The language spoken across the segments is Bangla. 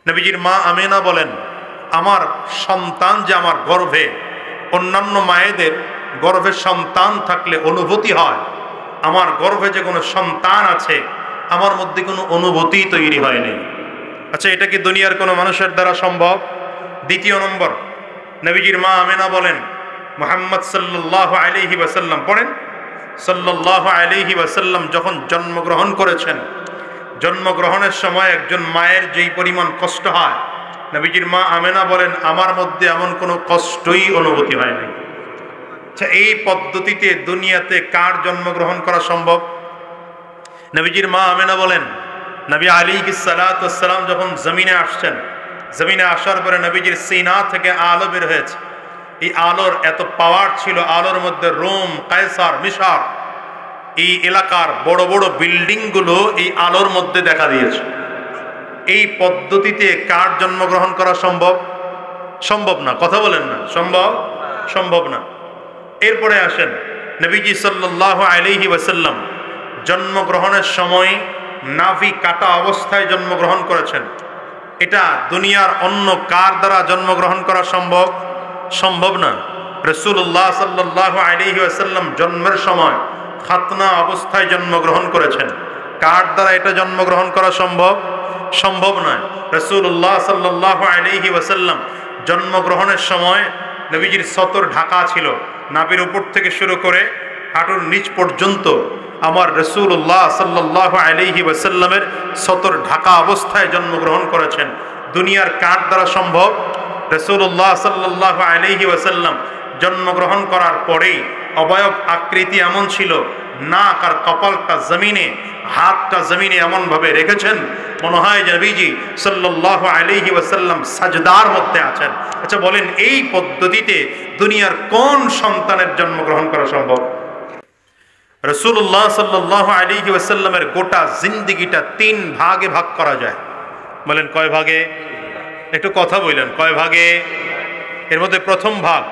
নবীজির মা আমেনা বলেন, আমার সন্তান যে আমার গর্ভে, অন্যান্য মায়েদের গর্ভে সন্তান থাকলে অনুভূতি হয়, আমার গর্ভে যে কোনো সন্তান আছে আমার মধ্যে কোনো অনুভূতি তৈরি হয়নি। আচ্ছা, এটা কি দুনিয়ার কোনো মানুষের দ্বারা সম্ভব? দ্বিতীয় নম্বর, নবীজির মা আমেনা বলেন, মুহাম্মদ সাল্লাল্লাহু আলাইহি ওয়াসাল্লাম পড়েন, সাল্লাল্লাহু আলাইহি ওয়াসাল্লাম যখন জন্মগ্রহণ করেছেন, জন্মগ্রহণের সময় একজন মায়ের যেই পরিমাণ কষ্ট হয়, নবীজির মা আমেনা বলেন আমার মধ্যে এমন কোনো কষ্টই অনুভূতি হয়নি। আচ্ছা, এই পদ্ধতিতে দুনিয়াতে কার জন্মগ্রহণ করা সম্ভব? নবীজির মা আমেনা বলেন, নবী আলাইহিস সালাতু ওয়াস সালাম যখন জমিনে আসছেন, জমিনে আসার পরে নবীজির সিনা থেকে আলো বের হয়েছে। এই আলোর এত পাওয়ার ছিল, আলোর মধ্যে রোম, কায়সার, মিশর, এই এলাকার বড় বড় বিল্ডিংগুলো এই আলোর মধ্যে দেখা দিয়েছে। এই পদ্ধতিতে কার জন্মগ্রহণ করা সম্ভব? সম্ভব না। কথা বলেন না, সম্ভব? সম্ভব না। এরপরে আসেন, নবীজি সাল্লাল্লাহু আলাইহি ওয়াসাল্লাম জন্মগ্রহণের সময় নাভি কাটা অবস্থায় জন্মগ্রহণ করেছেন। এটা দুনিয়ার অন্য কার দ্বারা জন্মগ্রহণ করা সম্ভব? সম্ভব না। রাসূলুল্লাহ সাল্লাল্লাহু আলাইহি ওয়াসাল্লাম জন্মের সময় খাতনা অবস্থায় জন্মগ্রহণ করেছেন। কার দ্বারা এটা জন্মগ্রহণ করা সম্ভব? সম্ভব নয়। রাসূলুল্লাহ সাল্লাল্লাহু আলাইহি ওয়াসাল্লাম জন্মগ্রহণের সময় নবীজির সতর ঢাকা ছিল, নাভির উপর থেকে শুরু করে হাঁটুর নিচ পর্যন্ত আমার রাসূলুল্লাহ সাল্লাল্লাহু আলাইহি ওয়াসাল্লামের সতর ঢাকা অবস্থায় জন্মগ্রহণ করেছেন। দুনিয়ার কার দ্বারা সম্ভব? রাসূলুল্লাহ সাল্লাল্লাহু আলাইহি ওয়াসাল্লাম জন্মগ্রহণ করার পরেই অবয়ব আকৃতি এমন ছিল, নাক আর কপালটা জমিনে, হাতটা জমিনে এমন ভাবে রেখেছেন মনে হয় নবীজি সাল্লাল্লাহু আলাইহি ওয়াসাল্লাম সাজদার মধ্যে আছেন। আচ্ছা বলেন, এই পদ্ধতিতে দুনিয়ার কোন সন্তানের জন্মগ্রহণ করা সম্ভব? রাসূলুল্লাহ সাল্লাল্লাহু আলাইহি ওয়াসাল্লামের গোটা জিন্দেগিটা 3 ভাগে ভাগ করা যায়। বলেন কয় ভাগে? একটু কথা বললেন, কয় ভাগে? এর মধ্যে প্রথম ভাগ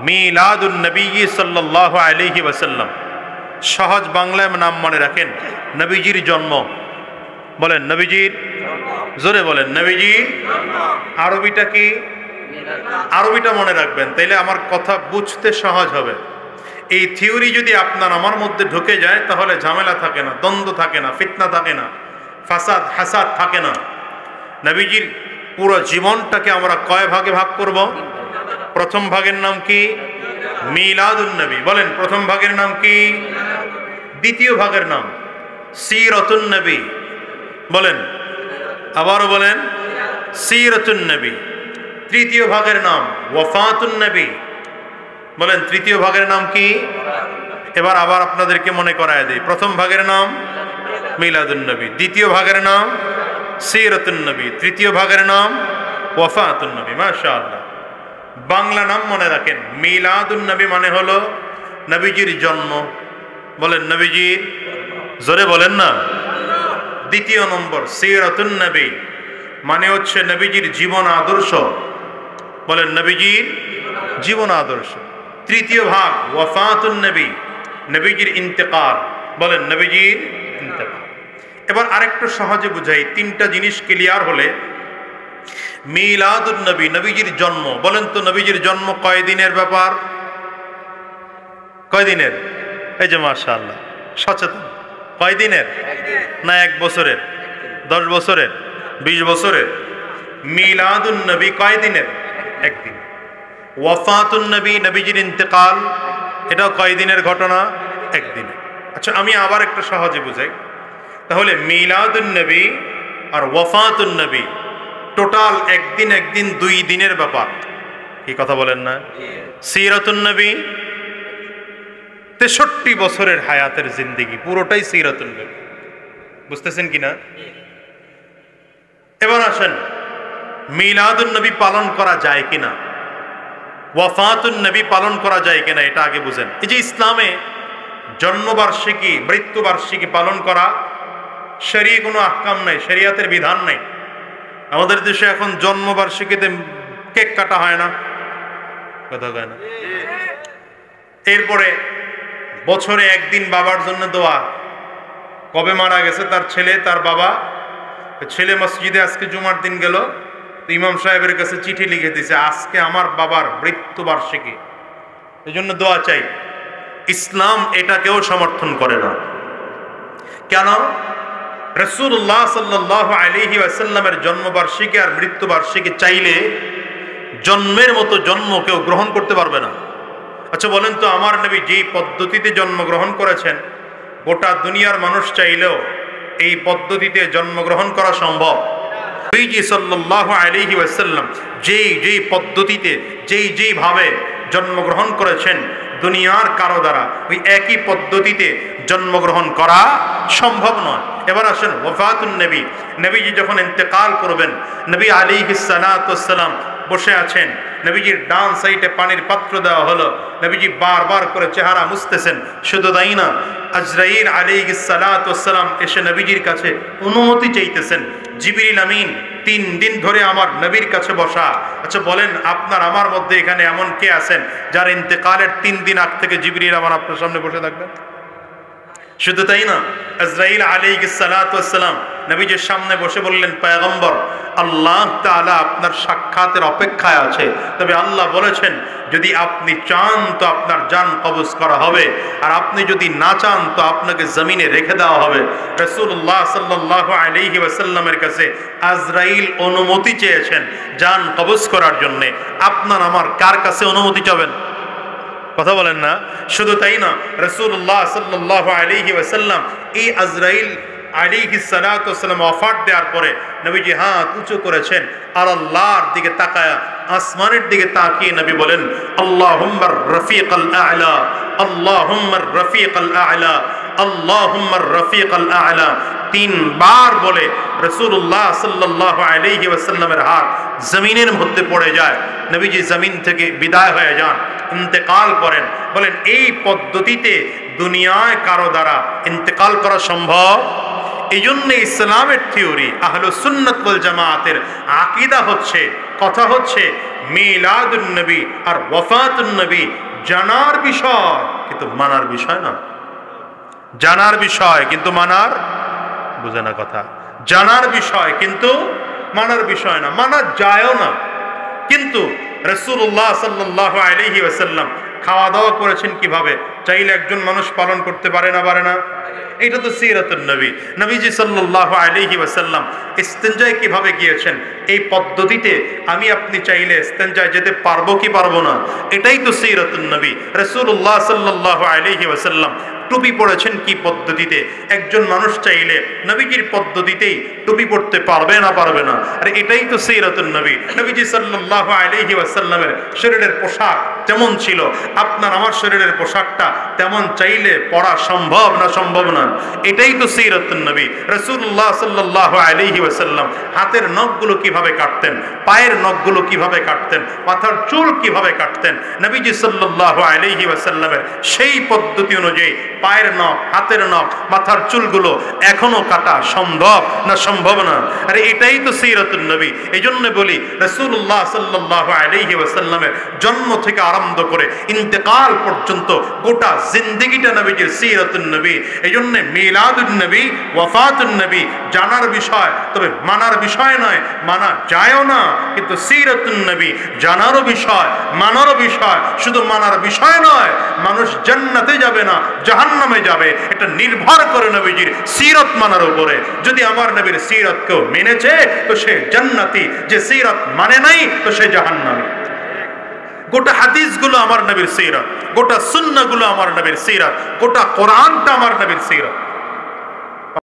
মিলাদুন নবী সাল্লাল্লাহু আলাইহি ওয়াসাল্লাম। সহজ বাংলায় নাম মনে রাখেন, নবীজির জন্ম। বলেন নবীজির, জোরে বলেন নবীজির। আরবিটা কি? আরবিটা মনে রাখবেন, তাইলে আমার কথা বুঝতে সহজ হবে। এই থিওরি যদি আপনার আমার মধ্যে ঢুকে যায় তাহলে ঝামেলা থাকে না, দ্বন্দ্ব থাকে না, ফিতনা থাকে না, ফাসাদ হাসাদ থাকে না। নবীজির পুরো জীবনটাকে আমরা কয় ভাগে ভাগ করব? প্রথম ভাগের নাম কি? মিলাদুন নবী। বলেন প্রথম ভাগের নাম কি? দ্বিতীয় ভাগের নাম সিরাতুন নবী। বলেন, আবারও বলেন, সিরাতুন নবী। তৃতীয় ভাগের নাম ওয়াফাতুন নবী। বলেন তৃতীয় ভাগের নাম কি? এবার আবার আপনাদেরকে মনে করায় দেই, প্রথম ভাগের নাম মিলাদুন নবী, দ্বিতীয় ভাগের নাম সিরাতুন নবী, তৃতীয় ভাগের নাম ওয়াফাতুন নবী। মাশাআল্লাহ। বাংলা নাম মনে রাখেন, মিলাদুন নবী মানে হলো নবীজির জন্ম। বলেন নবীজির, জোরে বলেন না। দ্বিতীয় নম্বর সিরাতুন নবী মানে হচ্ছে নবীজির জীবন আদর্শ। বলেন নবীজির জীবন আদর্শ। তৃতীয় ভাগ ওয়াফাতুন নবী, নবীজির ইন্তেকাল। বলেন নবীজির ইন্তেকাল। এবার আরেকটু সহজে বুঝাই, 3টা জিনিস ক্লিয়ার হলে মিলাদুন নবী, নবীজির জন্ম। বলেন তো নবীজির জন্ম কয় দিনের ব্যাপার? কয় দিনের? এই যে মাশাআল্লাহ সচেতন। কয় দিনের? না 1 বছরের, 10 বছরের, 20 বছরের? মিলাদুন নবী কয় দিনের? 1 দিন। ওয়াফাতুন নবী, নবীজির ইন্তেকাল, এটাও কয় দিনের ঘটনা? 1 দিনে। আচ্ছা আমি আবার একটু সহজে বুঝাই, তাহলে মিলাদুন নবী আর ওয়াফাতুন নবী টোটাল 1 দিন 1 দিন 2 দিনের ব্যাপার। কি কথা বলেন না? সিরাতুন নবী 63 বছরের হায়াতের জিন্দেগি, পুরোটাই সিরাতুন নবী। বুঝতেছেন কিনা? এবার আসেন, মিলাদুন নবী পালন করা যায় কিনা, ওয়াফাতুন নবী পালন করা যায় কিনা, এটা আগে বুঝেন। এই যে ইসলামে জন্মবার্ষিকী, মৃত্যুবার্ষিকী পালন করা শরীয়তে কোনো আহকাম নাই, শরীয়তের বিধান নাই। আমাদের দেশে এখন জন্মবার্ষিকীতে কেক কাটা হয় না, কথা কয় না। এরপরে বছরে 1 দিন বাবার জন্য দোয়া, কবে মারা গেছে তার ছেলে, তার বাবা, ছেলে মসজিদে আজকে জুমার দিন গেল, ইমাম সাহেবের কাছে চিঠি লিখে দিয়েছে আজকে আমার বাবার মৃত্যুবার্ষিকী, এই জন্য দোয়া চাই। ইসলাম এটাকেও সমর্থন করে না। কেন? রাসূলুল্লাহ সাল্লাল্লাহু আলাইহি ওয়াসাল্লামের জন্মবার্ষিকী আর মৃত্যুবার্ষিকী চাইলে জন্মের মতো জন্ম কেউ গ্রহণ করতে পারবে না। আচ্ছা বলেন তো, আমার নবী যেই পদ্ধতিতে জন্মগ্রহণ করেছেন, গোটা দুনিয়ার মানুষ চাইলেও এই পদ্ধতিতে জন্মগ্রহণ করা সম্ভব? নবীজি সাল্লাল্লাহু আলাইহি ওয়াসাল্লাম যেই পদ্ধতিতে যেইভাবে জন্মগ্রহণ করেছেন, দুনিয়ার কারো দ্বারা ওই একই পদ্ধতিতে জন্মগ্রহণ করা সম্ভব নয়। এবার আসেন ওয়াফাতুন নবী, নবীজি যখন ইন্তেকাল করবেন, নবী আলাইহিস সালাতু ওয়াস সালাম বসে আছেন, নবীজির ডান সাইডে পানির পাত্র দেওয়া হলো, নবীজি বারবার করে চেহারা মুছতেছেন। শুধু তাই না, আজরাইল আলাইহিস সালাতু ওয়াস সালাম এসে নবীজির কাছে অনুমতি চাইতেছেন। জিবরিল আমিন 3 দিন ধরে আমার নবীর কাছে বসা। আচ্ছা বলেন, আপনার আমার মধ্যে এখানে এমন কে আছেন যার ইন্তেকালের 3 দিন আগ থেকে জিবরিল আমার আপনার সামনে বসে থাকবেন? শুধু তাই না, আজরাইল আলাইহিস সালাতু ওয়াস সালাম নবীজির সামনে বসে বললেন, পয়গম্বর, আল্লাহ তাআলা আপনার সাক্ষাতের অপেক্ষায় আছে, তবে আল্লাহ বলেছেন যদি আপনি চান তো আপনার জান কবজ করা হবে, আর আপনি যদি না চান তো আপনাকে জমিনে রেখে দেওয়া হবে। রাসূলুল্লাহ সাল্লাল্লাহু আলাইহি ওয়াসাল্লামের কাছে আজরাইল অনুমতি চেয়েছেন জান কবজ করার জন্য। আপনার আমার কার কাছে অনুমতি চাবেন? কথা বলেন না। শুধু তাই না, রাসূলুল্লাহ সাল্লাল্লাহু আলাইহি ওয়াসাল্লাম এই আজরাইল আলাইহিস সালাতু ওয়াস সালাম ওয়াফাত দেওয়ার পরে নবীজি হাত উঁচু করেছেন আর আল্লাহর দিকে তাকায়া, আসমানের দিকে তাকিয়ে নবী বলেন, আল্লাহুম্মার রফিকাল আ'লা, আল্লাহুম্মার রফিকাল আ'লা, আল্লাহুম্মার রফিকাল আ'লা। 3 বার বলে রাসূলুল্লাহ সাল্লাল্লাহু আলাইহি ওয়াসাল্লামের হাত জমিনের মধ্যে পড়ে যায়, নবীজি জমিন থেকে বিদায় হয়ে যান, ইন্তেকাল করেন। বলেন এই পদ্ধতিতে দুনিয়ায় কারো দ্বারা ইন্তেকাল করা সম্ভব? এই জন্য ইসলামের থিওরি, আহলুস সুন্নাত ওয়াল জামাতের আকীদা হচ্ছে, কথা হচ্ছে মিলাদুন নবী আর ওয়াফাতুন নবী জানার বিষয় কিন্তু মানার বিষয় না। জানার বিষয় কিন্তু মানার, বুঝে না কথা, জানার বিষয় কিন্তু মানার বিষয় না, মানা যায়ও না। কিন্তু রাসূলুল্লাহ সাল্লাল্লাহু আলাইহি ওয়াসাল্লাম খাওয়া দাওয়া করেছেন কিভাবে, চাইলে একজন মানুষ পালন করতে পারে না? পারে না? এটা তো সিরাতুন নবী। নবীজি সাল্লাল্লাহু আলাইহি ওয়াসাল্লাম ইস্তেনজায় কিভাবে গিয়েছেন, এই পদ্ধতিতে আমি আপনি চাইলে ইস্তেনজায় যেতে পারবো কি পারবো না? এটাই তো সিরাতুন নবী। রাসূলুল্লাহ সাল্লাল্লাহু আলাইহি ওয়াসাল্লাম টুপি পড়েছেন কি পদ্ধতিতে, একজন মানুষ চাইলে নবীজির পদ্ধতিতেই টুপি পড়তে পারবে না? পারবে না? আর এটাই তো সিরাতুন নবী। নবীজি সাল্লাল্লাহু আলাইহি ওয়াসাল্লামের শরীরের পোশাক যেমন ছিল, আপনার আমার শরীরের পোশাকটা তেমন চাইলে পরা সম্ভব না? সম্ভব না। এটাই তো সিরাতুন নবী। রাসূলুল্লাহ সাল্লাল্লাহু আলাইহি ওয়াসাল্লাম হাতের নখগুলো কিভাবে কাটতেন, পায়ের নখগুলো কিভাবে কাটতেন, মাথার চুল কিভাবে কাটতেন, নবীজি সাল্লাল্লাহু আলাইহি ওয়াসাল্লামের সেই পদ্ধতি অনুযায়ী পায়ের নখ, হাতের নখ, মাথার চুলগুলো এখনো কাটা সম্ভব না? সম্ভব না। আরে এটাই তো সিরাতুন নবী। এই জন্য বলি রাসূলুল্লাহ সাল্লাল্লাহু আলাইহি ওয়াসাল্লামের জন্ম থেকে আরম্ভ করে ইন্তেকাল পর্যন্ত গোটা জিন্দেগিটা নবীজির সিরাতুন নবী। এই জন্য মিলাদুন নবী, ওয়াফাতুন নবী জানার বিষয়, তবে মানার বিষয় নয়। মানা যায়ও না, কিন্তু সিরাতুন নবী জানারও বিষয়, মানারও বিষয়। শুধু মানার বিষয় নয়, মানুষ জান্নাতে যাবে না জাহান্নামে যাবে, এটা নির্ভর করে নবীজির সিরত মানার উপরে। যদি আমার নবীর সিরত কেউ মেনেছে তো সে জান্নাতি, যে সিরত মানে নাই তো সে জাহান্নামী। গোটা হাদিসগুলো আমার নবীর সিরত, গোটা সুন্নাহগুলো আমার নবীর সিরত, গোটা কোরআনটা আমার নবীর সিরত।